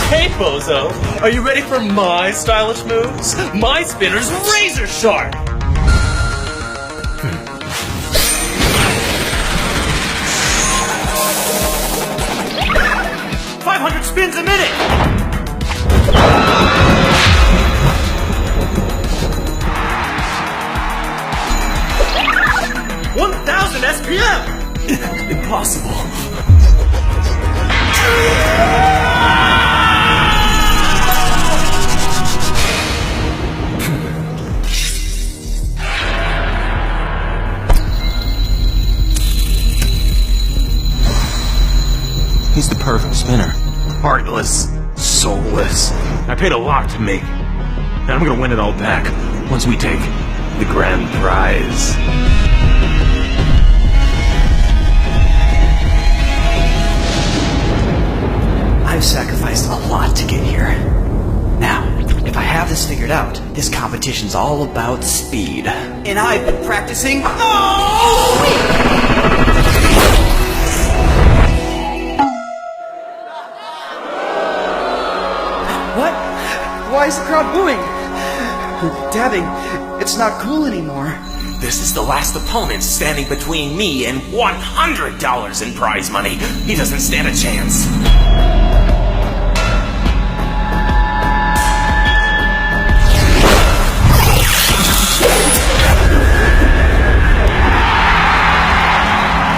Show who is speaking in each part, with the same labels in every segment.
Speaker 1: Hey, bozo! Are you ready for my stylish moves? My spinner's razor sharp! 500 spins a minute! 1,000 SPM! Impossible.
Speaker 2: He's the perfect spinner. Heartless, soulless. I paid a lot to make. And I'm gonna win it all back once we take the grand prize.
Speaker 3: I've sacrificed a lot to get here. Now, if I have this figured out, this competition's all about speed. And I've been practicing all week! What? Why is the crowd booing? Dabbing, it's not cool anymore.
Speaker 2: This is the last opponent standing between me and $100 in prize money. He doesn't stand a chance.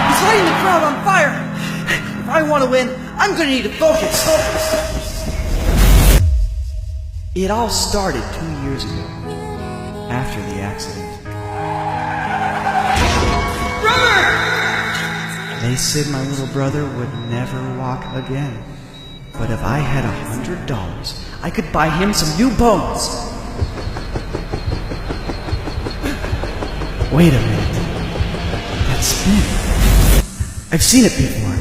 Speaker 3: He's lighting the crowd on fire! If I want to win, I'm gonna need to focus. It all started 2 years ago, after the accident. Brother! They said my little brother would never walk again. But if I had $100, I could buy him some new bones. Wait a minute. That spin. I've seen it before.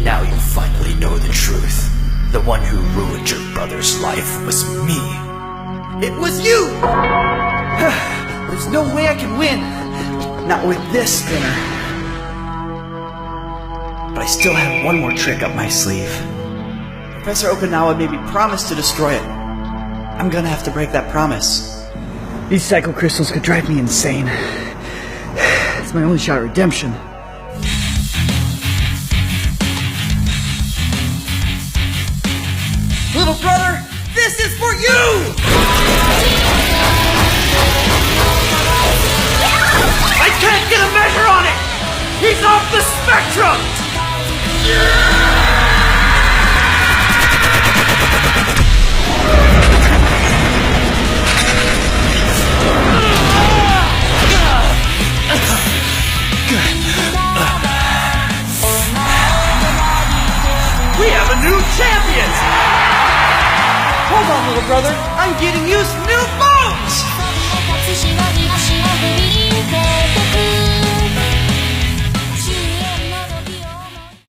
Speaker 2: Now you finally know the truth. The one who ruined your brother's life was me.
Speaker 3: It was you! There's no way I can win. Not with this spinner. But I still have one more trick up my sleeve. Professor Okinawa made me promise to destroy it. I'm gonna have to break that promise. These psycho crystals could drive me insane. It's my only shot at redemption. Little brother, this is for you!
Speaker 1: I can't get a measure on it! He's off the spectrum! We have a new champion!
Speaker 3: Hold on, little brother. I'm getting you some new bones!